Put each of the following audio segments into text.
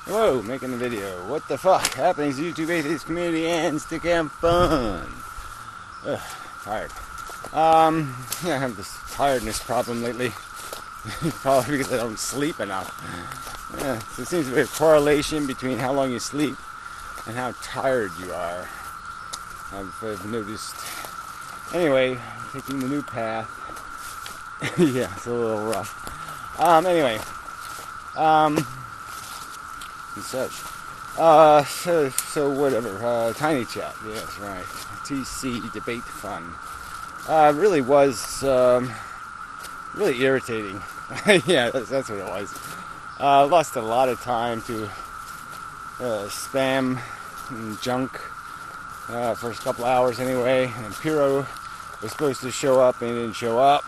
Whoa, making a video. What the fuck? Happenings, YouTube atheist community, and stick and fun. Ugh, tired. I have this tiredness problem lately. Probably because I don't sleep enough. Yeah, so it seems to be a correlation between how long you sleep and how tired you are. I've noticed. Anyway, taking the new path. Yeah, it's a little rough. Anyway. And such. So whatever. Tiny chat. Yes, right. TC debate fun. Really was really irritating. Yeah, that's what it was. Lost a lot of time to spam and junk. First couple hours anyway. And Piro was supposed to show up and he didn't show up.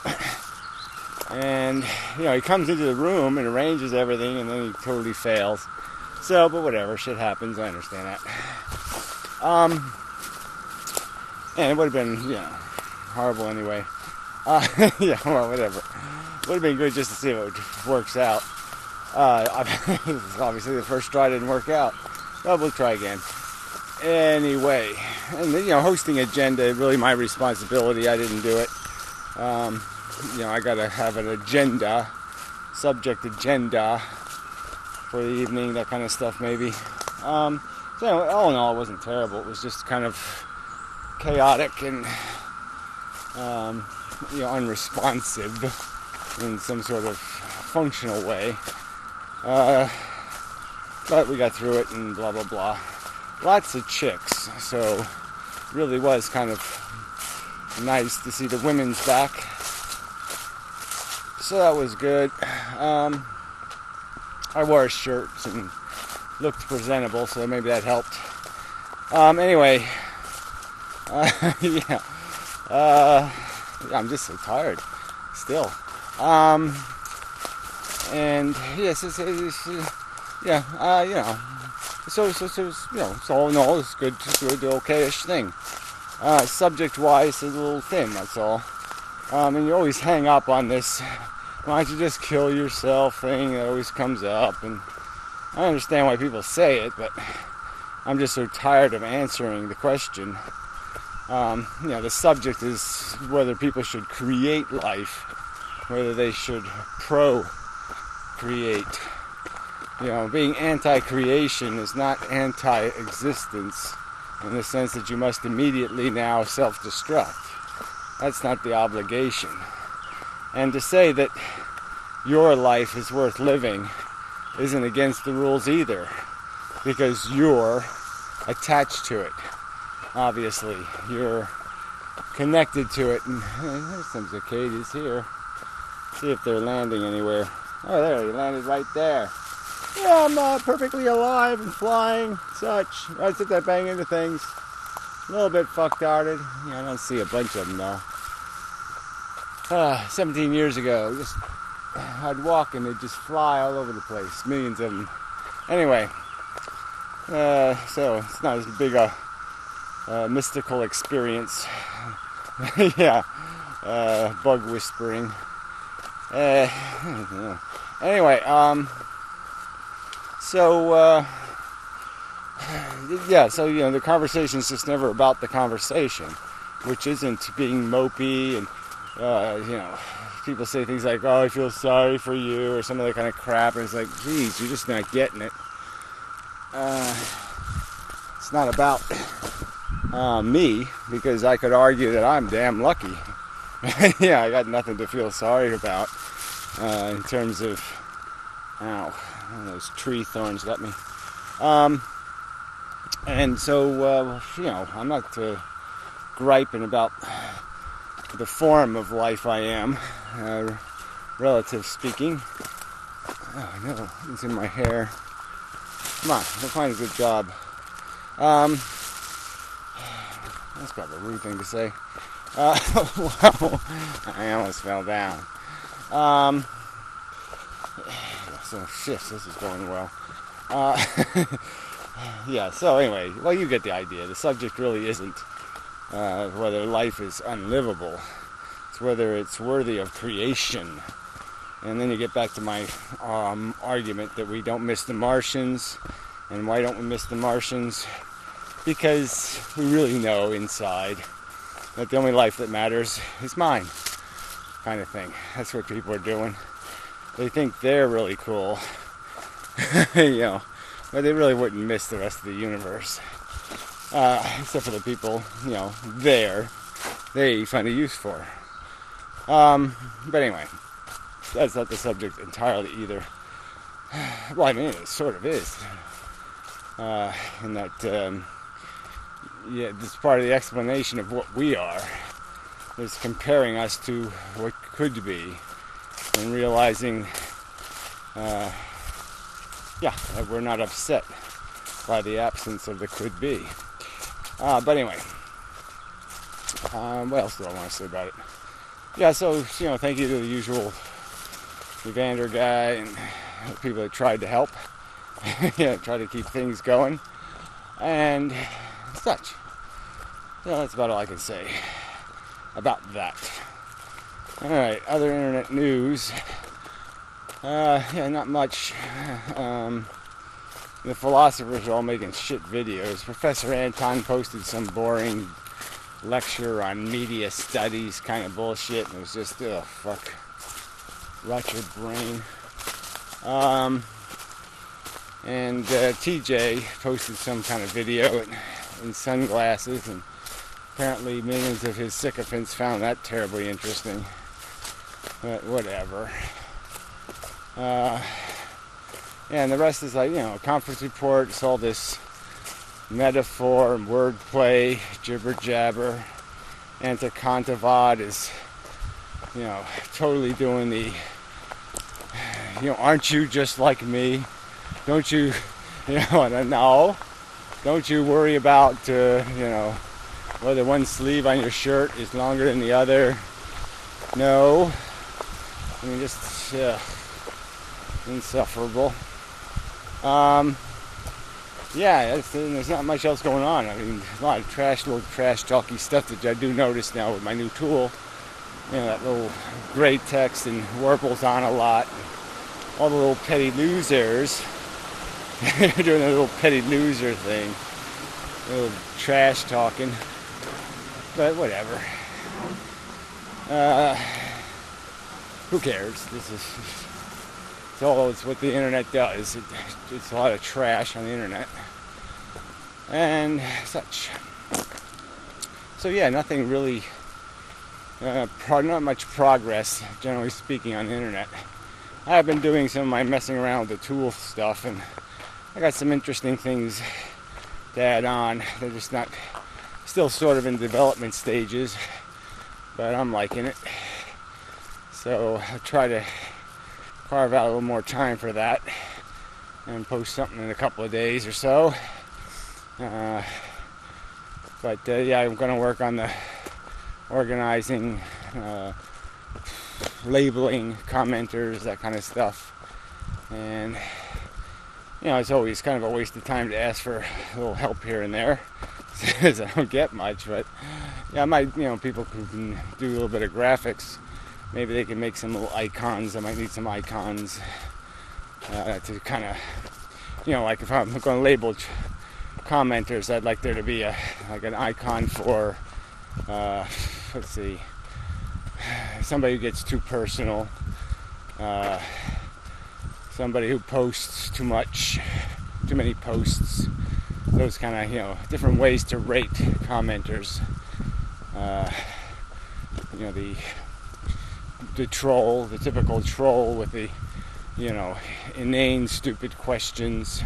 And, he comes into the room and arranges everything and then he totally fails. So, but whatever, shit happens, I understand that. And it would have been, horrible anyway. Yeah, well, whatever. Would have been good just to see if it works out. Obviously the first try didn't work out. But we'll try again. Anyway, and hosting agenda, really my responsibility, I didn't do it. I gotta have an agenda, subject agenda for the evening, that kind of stuff maybe. So anyway, all in all, it wasn't terrible. It was just kind of chaotic and unresponsive in some sort of functional way. But we got through it and blah blah blah. Lots of chicks, so really was kind of nice to see the women's back. So that was good. I wore shirts and looked presentable, so maybe that helped. Anyway, yeah. I'm just so tired still. And yes, So all in all, it's good, okay-ish thing. Subject-wise, it's a little thin, that's all. And you always hang up on this, why don't you just kill yourself thing that always comes up. And I understand why people say it, but I'm just so tired of answering the question. The subject is whether people should create life, whether they should procreate. Being anti-creation is not anti-existence in the sense that you must immediately now self-destruct. That's not the obligation. And to say that your life is worth living isn't against the rules either, because you're attached to it. Obviously, you're connected to it. And there's some cicadas here. See if they're landing anywhere. Oh, there, he landed right there. Yeah, I'm perfectly alive and flying, such. I sit there banging into things. A little bit fuck-darted. I don't see a bunch of them, though. 17 years ago, I'd walk and they'd just fly all over the place. Millions of them. Anyway, so it's not as big a mystical experience. Yeah, bug whispering. Anyway, the conversation's just never about the conversation, which isn't being mopey and, people say things like, oh, I feel sorry for you, or some of that kind of crap, and it's like, geez, you're just not getting it. It's not about me, because I could argue that I'm damn lucky. Yeah, I got nothing to feel sorry about in terms of, those tree thorns got me. And so, I'm not griping about the form of life I am, relative speaking. Oh, no, it's in my hair. Come on, we'll find a good job. That's kind of a rude thing to say. Well, I almost fell down. So, shit, this is going well. Yeah, so anyway, well, you get the idea. The subject really isn't whether life is unlivable. It's whether it's worthy of creation. And then you get back to my argument that we don't miss the Martians. And why don't we miss the Martians? Because we really know inside that the only life that matters is mine, kind of thing. That's what people are doing. They think they're really cool, you know, but they really wouldn't miss the rest of the universe. Except for the people, you know, there, they find a use for. But anyway, that's not the subject entirely either. Well, I mean, it sort of is. In that, yeah, this is part of the explanation of what we are, is comparing us to what could be, and realizing, yeah, that we're not upset by the absence of the could be. But anyway, what else do I want to say about it? Yeah, so, you know, thank you to the usual Evander guy and the people that tried to help, yeah, try to keep things going, and such. Yeah, that's about all I can say about that. Alright, other internet news. Yeah, not much. The philosophers are all making shit videos. Professor Anton posted some boring lecture on media studies kind of bullshit, and it was just, ugh, fuck. Rot your brain. And TJ posted some kind of video in sunglasses, and apparently millions of his sycophants found that terribly interesting. But whatever. And the rest is like, you know, a conference report. It's all this metaphor and wordplay, jibber jabber. Antikantavad is, you know, totally doing the, you know, aren't you just like me? Don't you, you know, no. Don't you worry about, you know, whether one sleeve on your shirt is longer than the other. No. I mean, just, insufferable. Yeah, there's not much else going on. I mean, a lot of little trash talky stuff that I do notice now with my new tool. You know, that little gray text and warbles on a lot. All the little petty losers doing a little petty loser thing. A little trash talking. But whatever. Who cares? It's what the internet does. It's a lot of trash on the internet and such. So yeah, nothing really, not much progress, generally speaking, on the internet. I've been doing some of my messing around with the tool stuff, and I got some interesting things to add on. They're just not, still sort of in development stages, but I'm liking it. So I'll try to carve out a little more time for that and post something in a couple of days or so. But yeah, I'm going to work on the organizing, labeling commenters, that kind of stuff. And you know, it's always kind of a waste of time to ask for a little help here and there, because I don't get much. But yeah, I might, you know, people who can do a little bit of graphics, maybe they can make some little icons. I might need some icons to kind of, you know, like if I'm going to label commenters, I'd like there to be like an icon for, let's see, somebody who gets too personal, somebody who posts too much, too many posts, those kind of, you know, different ways to rate commenters. You know, the troll, the typical troll with the, you know, inane, stupid questions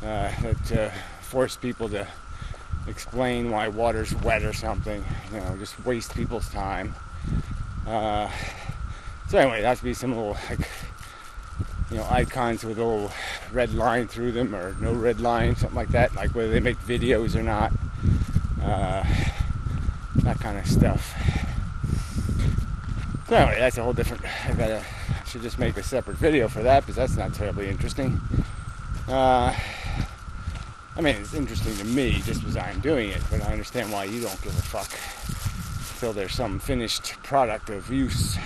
that force people to explain why water's wet or something. You know, just waste people's time. So anyway, there has to be some little, like, you know, icons with a little red line through them, or no red line, something like that, like whether they make videos or not. That kind of stuff. So anyway, that's a whole different, I should just make a separate video for that, because that's not terribly interesting. I mean, it's interesting to me just because I'm doing it, but I understand why you don't give a fuck until there's some finished product of use.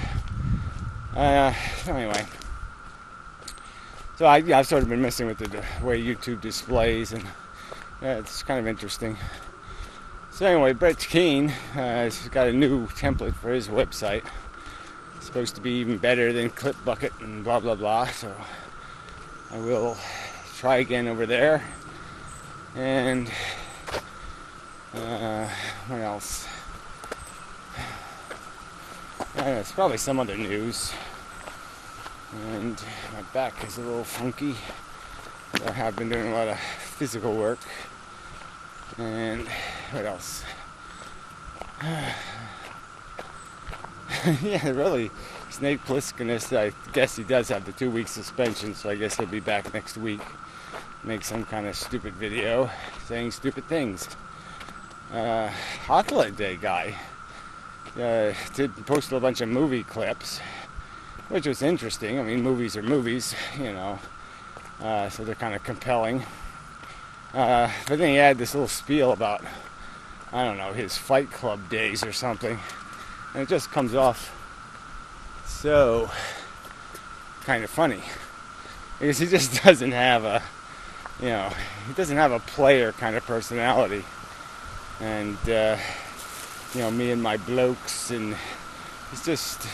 Anyway, so I've sort of been messing with the way YouTube displays, and it's kind of interesting. So anyway, Brett Keane has got a new template for his website. It's supposed to be even better than Clipbucket and blah blah blah. So I will try again over there. And what else? It's probably some other news. And my back is a little funky. I have been doing a lot of physical work. And what else? Yeah, really, Snake Plisskenus, I guess he does have the 2-week suspension, so I guess he'll be back next week. Make some kind of stupid video saying stupid things. Hotlet Day guy did post a bunch of movie clips, which was interesting. I mean, movies are movies, you know, so they're kind of compelling. But then he had this little spiel about, I don't know, his Fight Club days or something. And it just comes off so kind of funny. Because he just doesn't have a, you know, he doesn't have a player kind of personality. And, you know, me and my blokes, and it's just,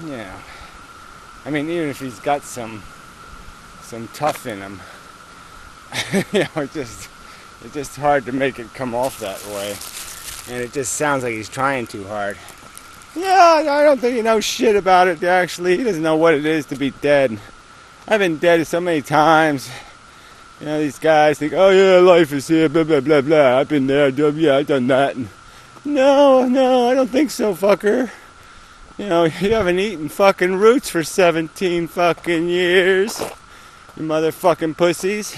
you know, I mean, even if he's got some tough in him, you know, it's just hard to make it come off that way. And it just sounds like he's trying too hard. Yeah, I don't think he knows shit about it, actually. He doesn't know what it is to be dead. I've been dead so many times. You know, these guys think, oh yeah, life is here, blah, blah, blah, blah. I've been there, yeah, I've done that. And no, I don't think so, fucker. You know, you haven't eaten fucking roots for 17 fucking years. You motherfucking pussies.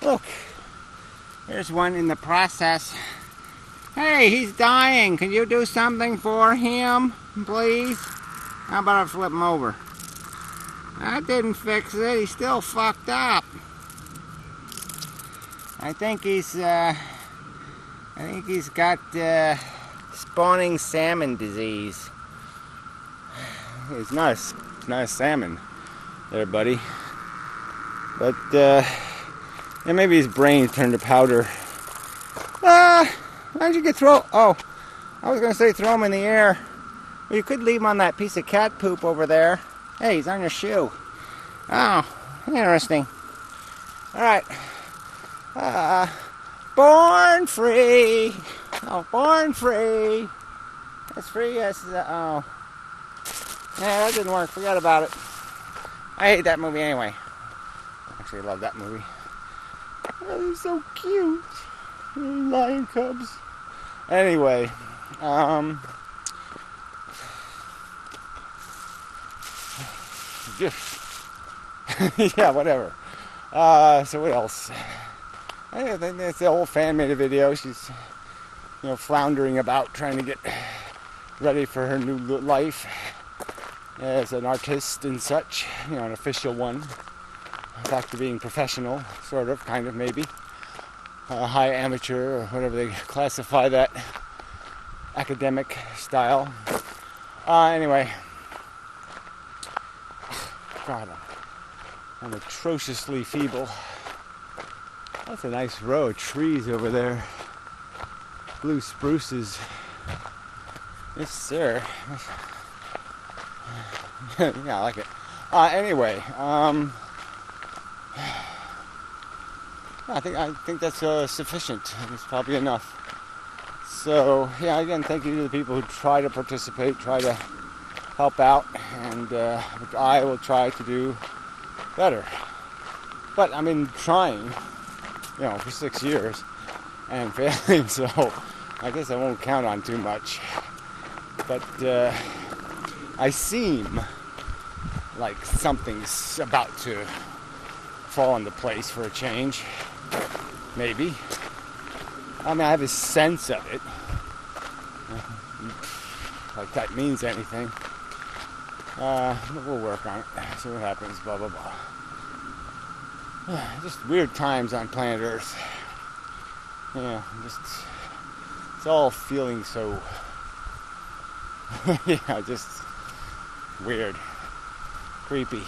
Look, there's one in the process. Hey, he's dying. Can you do something for him, please? How about I flip him over? That didn't fix it. He's still fucked up. I think he's got spawning salmon disease. It's not a salmon there, buddy. But yeah, maybe his brain turned to powder. Why'd you throw? Oh, I was gonna say throw him in the air. Well, you could leave him on that piece of cat poop over there. Hey, he's on your shoe. Oh, interesting. All right. Born free. Oh, born free. It's free as oh. Yeah, that didn't work. Forget about it. I hate that movie anyway. Actually, I love that movie. Oh, they're so cute. Lion cubs. Anyway, yeah, whatever. So what else? I think it's the old fan made a video. She's, you know, floundering about trying to get ready for her new life as an artist and such. You know, an official one. Back to being professional, sort of, kind of, maybe. High amateur, or whatever they classify that academic style. Anyway. God, I'm atrociously feeble. That's a nice row of trees over there. Blue spruces. Yes, sir. Yeah, I like it. Anyway, I think that's sufficient. It's probably enough. So, yeah, again, thank you to the people who try to participate, try to help out, and I will try to do better. But I've been trying, you know, for 6 years and failing, so I guess I won't count on too much. But I seem like something's about to fall into place for a change. Maybe. I mean, I have a sense of it. Like that means anything. We'll work on it. See what happens. Blah, blah, blah. Just weird times on planet Earth. Yeah, it's all feeling so... yeah, just weird, creepy,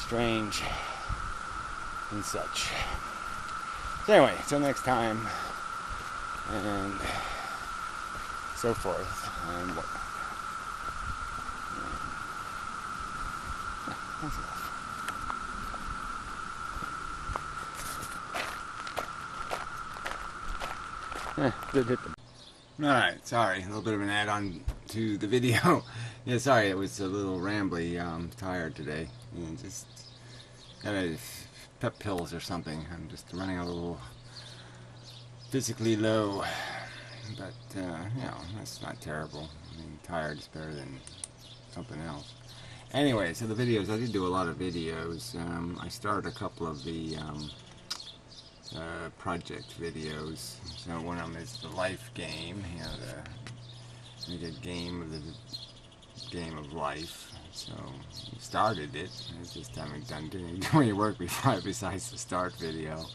strange, and such. So anyway, until next time, and so forth, and what. That's enough. Did hit them. Alright, sorry, a little bit of an add-on to the video. Yeah, sorry, it was a little rambly. I'm tired today. And just got a pep pills or something. I'm just running a little physically low. But, you know, that's not terrible. I mean, tired is better than something else. Anyway, so the videos, I did do a lot of videos. I started a couple of the project videos. So one of them is the life game, you know, the game of life. So we started it. I just haven't done any work besides the start video.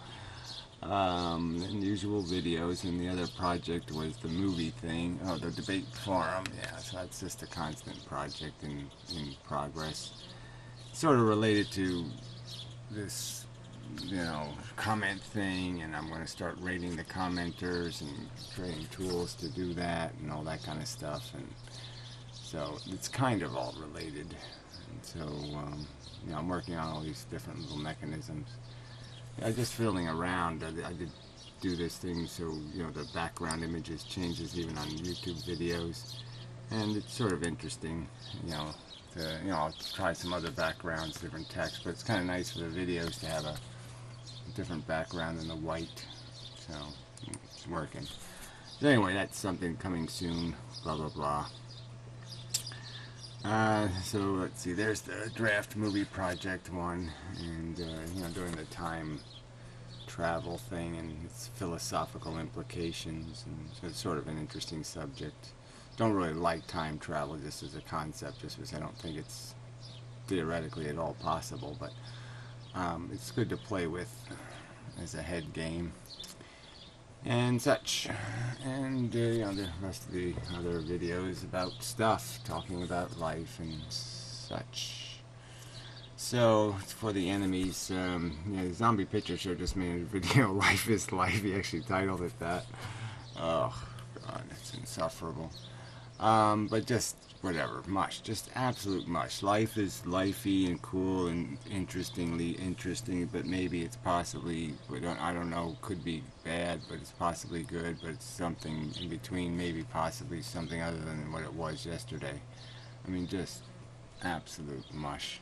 And usual videos, and the other project was the movie thing. Oh, the debate forum. Yeah, so that's just a constant project in progress. Sort of related to this, you know, comment thing, and I'm going to start rating the commenters and creating tools to do that and all that kind of stuff. And so it's kind of all related. And so, you know, I'm working on all these different little mechanisms. I was just fiddling around. I did do this thing so, you know, the background images changes even on YouTube videos, and it's sort of interesting, you know. I'll try some other backgrounds, different text, but it's kind of nice for the videos to have a different background than the white. So it's working. So anyway, that's something coming soon. Blah blah blah. So let's see, there's the draft movie project one, and you know, doing the time travel thing and its philosophical implications, and so it's sort of an interesting subject. Don't really like time travel just as a concept, just because I don't think it's theoretically at all possible, but it's good to play with as a head game and such. And you know, the rest of the other videos about stuff, talking about life and such. So for the enemies, yeah, Zombie Picture Show just made a video, Life is Life. He actually titled it that. Oh god, it's insufferable. But just whatever, mush, just absolute mush. Life is lifey and cool and interestingly interesting, but maybe it's possibly, I don't know, could be bad, but it's possibly good, but it's something in between, maybe possibly something other than what it was yesterday. I mean, just absolute mush.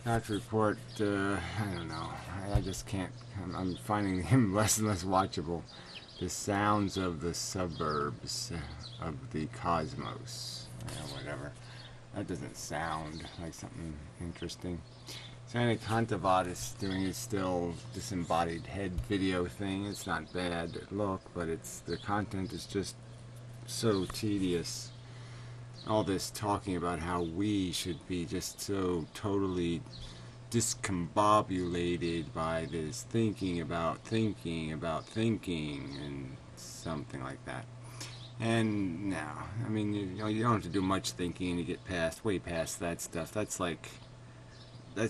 Not to report, I don't know, I just can't, I'm finding him less and less watchable. The sounds of the suburbs of the cosmos, whatever. That doesn't sound like something interesting. So anyway, Kantavad is doing his still disembodied head video thing. It's not bad look, but the content is just so tedious. All this talking about how we should be just so totally discombobulated by this thinking about thinking and something like that. And no, I mean, you know, you don't have to do much thinking and you get way past that stuff. That's like I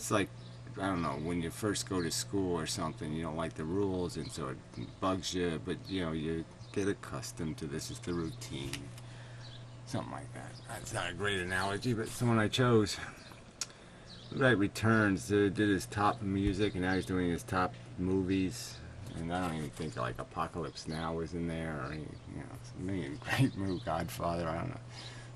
don't know, when you first go to school or something, you don't like the rules and so it bugs you, but you know, you get accustomed to this. It's the routine. Something like that. That's not a great analogy, but it's the one I chose. Right Returns did his top music, and now he's doing his top movies. And I don't even think like Apocalypse Now was in there, or any, you know, it's a million great movies. Godfather, I don't know.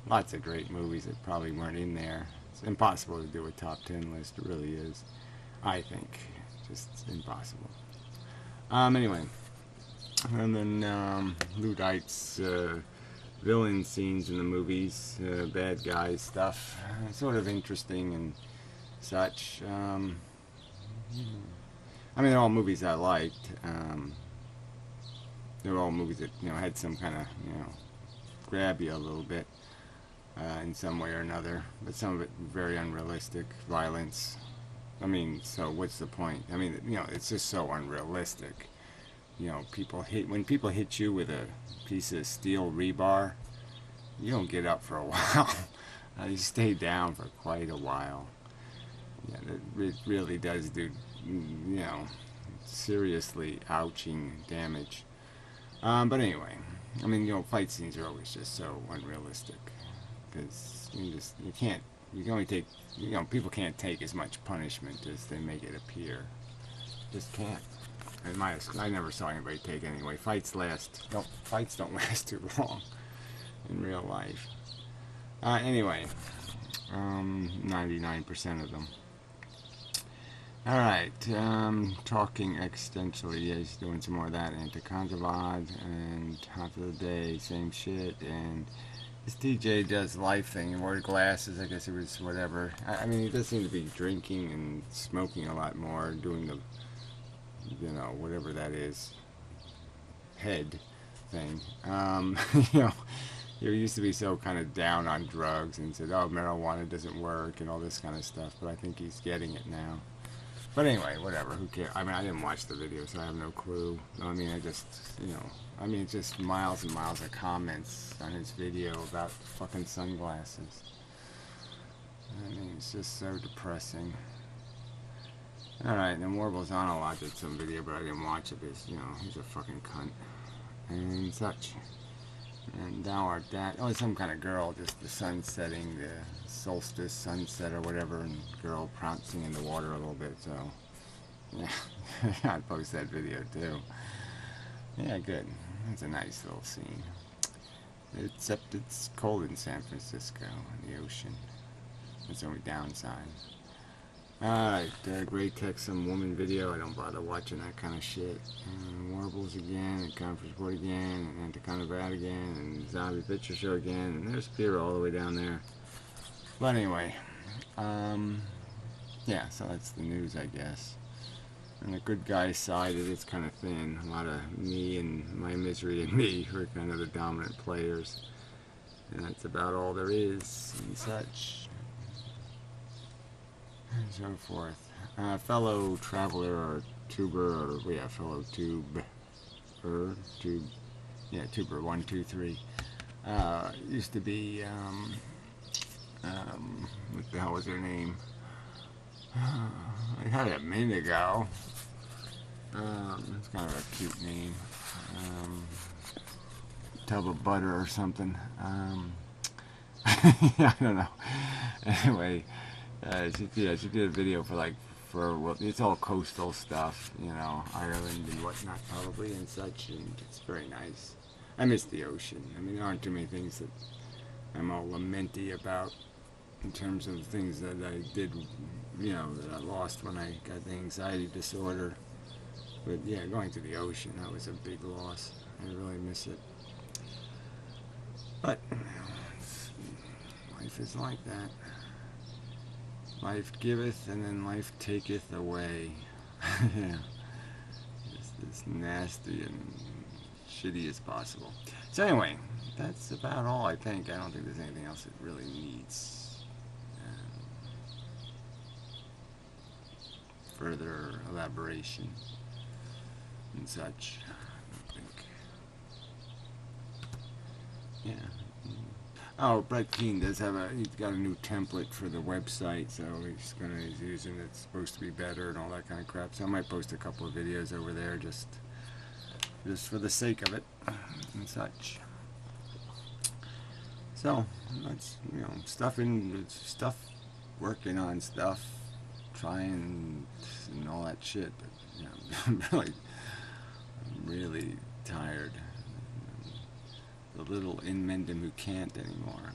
Lots of great movies that probably weren't in there. It's impossible to do a top 10 list. It really is. I think. Just impossible. Anyway. And then Luddites, villain scenes in the movies, bad guys stuff, sort of interesting and such. I mean, they're all movies I liked. They're all movies that, you know, had some kind of, you know, grab you a little bit in some way or another, but some of it very unrealistic, violence. I mean, so what's the point? I mean, you know, it's just so unrealistic. You know, when people hit you with a piece of steel rebar, you don't get up for a while. He stayed down for quite a while. Yeah, it really does do, seriously ouching damage. But anyway, I mean, fight scenes are always just so unrealistic because you can't, you can only take, people can't take as much punishment as they make it appear. Just can't. And I never saw anybody take anyway. Fights don't last too long in real life. Anyway, 99% of them. Alright, talking existentially, yeah, he's doing some more of that, anti-contraband, and half of the day, same shit, and this DJ does life thing, and wore glasses, I guess it was whatever. I mean, he does seem to be drinking and smoking a lot more, doing the, whatever that is, head thing. He used to be so kind of down on drugs and said, oh, marijuana doesn't work and all this kind of stuff, but I think he's getting it now. But anyway, whatever, who cares? I mean, I didn't watch the video, so I have no clue. I mean, it's just miles and miles of comments on his video about fucking sunglasses. I mean, it's just so depressing. Alright, then Warble's on a lot did some video, but I didn't watch it because, he's a fucking cunt. And such. And now our dad, some kind of girl, just the sun setting, the solstice sunset or whatever, and girl prancing in the water a little bit, so, yeah, I'd post that video too. Yeah, good. That's a nice little scene. Except it's cold in San Francisco, in the ocean. That's the only downside. Alright, Great Tech Some Woman video. I don't bother watching that kind of shit. Warbles again, and Conference Board again, and Anticonabad again, and Zombie Picture Show again, and there's Pira all the way down there. But anyway, yeah, so that's the news, I guess. And the good guy side, it's kind of thin. A lot of me and my misery and me who are kind of the dominant players. And that's about all there is, and such. And so forth. Fellow traveler or tuber, or fellow tuber, tuber 1, 2, 3. Used to be what the hell was her name? I had it a minute ago. It's kind of a cute name. Tub of butter or something. I don't know. Anyway. She did a video for it's all coastal stuff, Ireland and whatnot probably and such, and it's very nice. I miss the ocean. I mean, there aren't too many things that I'm all lamenty about in terms of things that I did, that I lost when I got the anxiety disorder. But yeah, going to the ocean, that was a big loss. I really miss it. But, life is like that. Life giveth and then life taketh away. Yeah. Just as nasty and shitty as possible. So anyway, that's about all I think. I don't think there's anything else that really needs further elaboration and such. I don't think. Yeah. Oh, Brett Keane does have he's got a new template for the website, so he's using it. It's supposed to be better and all that kind of crap. So I might post a couple of videos over there just for the sake of it and such. So that's stuff, working on stuff, trying and all that shit. But I'm really tired. The little Inmendham who can't anymore.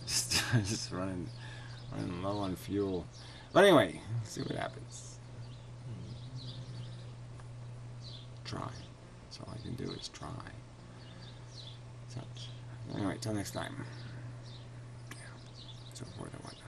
Just running low on fuel. But anyway, see what happens. Try. That's all I can do is try. Such. Anyway, till next time. Yeah. So forth and whatnot.